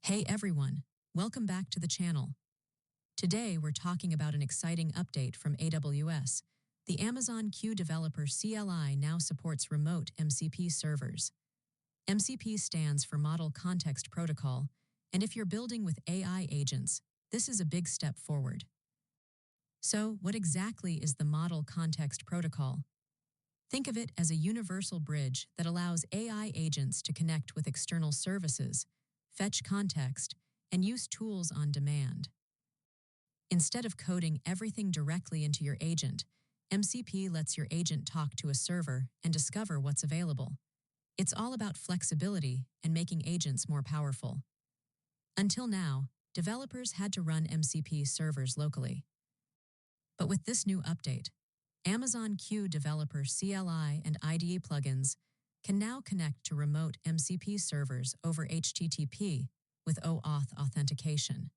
Hey everyone, welcome back to the channel. Today we're talking about an exciting update from AWS. The Amazon Q Developer CLI now supports remote MCP servers. MCP stands for Model Context Protocol, and if you're building with AI agents, this is a big step forward. So, what exactly is the Model Context Protocol? Think of it as a universal bridge that allows AI agents to connect with external services, fetch context, and use tools on demand. Instead of coding everything directly into your agent, MCP lets your agent talk to a server and discover what's available. It's all about flexibility and making agents more powerful. Until now, developers had to run MCP servers locally. But with this new update, Amazon Q Developer CLI and IDE plugins can now connect to remote MCP servers over HTTP with OAuth authentication.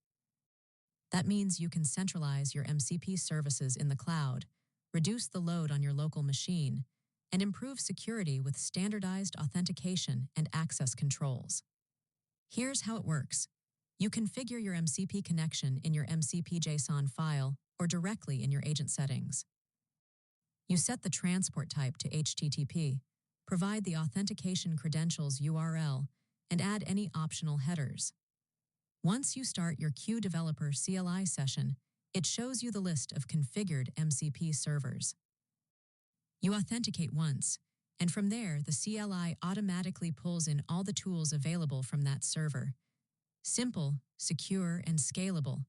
That means you can centralize your MCP services in the cloud, reduce the load on your local machine, and improve security with standardized authentication and access controls. Here's how it works. You configure your MCP connection in your MCP JSON file or directly in your agent settings. You set the transport type to HTTP, provide the authentication credentials URL, and add any optional headers. Once you start your Q Developer CLI session, it shows you the list of configured MCP servers. You authenticate once, and from there, the CLI automatically pulls in all the tools available from that server. Simple, secure, and scalable.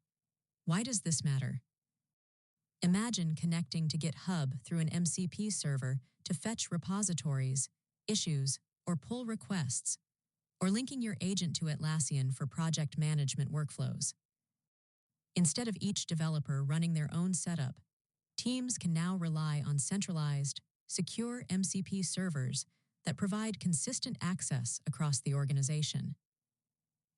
Why does this matter? Imagine connecting to GitHub through an MCP server to fetch repositories, issues, or pull requests, or linking your agent to Atlassian for project management workflows. Instead of each developer running their own setup, teams can now rely on centralized, secure MCP servers that provide consistent access across the organization.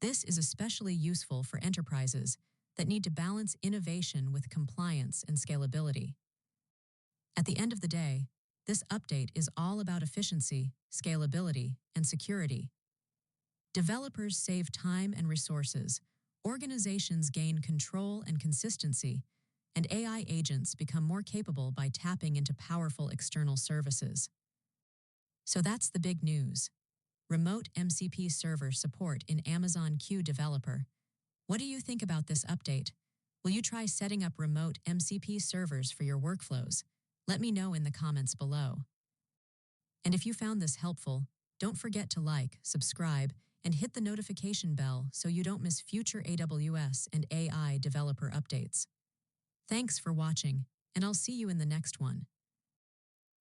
This is especially useful for enterprises that need to balance innovation with compliance and scalability. At the end of the day, this update is all about efficiency, scalability, and security. Developers save time and resources, organizations gain control and consistency, and AI agents become more capable by tapping into powerful external services. So that's the big news. Remote MCP server support in Amazon Q Developer. What do you think about this update? Will you try setting up remote MCP servers for your workflows? Let me know in the comments below. And if you found this helpful, don't forget to like, subscribe, and hit the notification bell so you don't miss future AWS and AI developer updates. Thanks for watching, and I'll see you in the next one.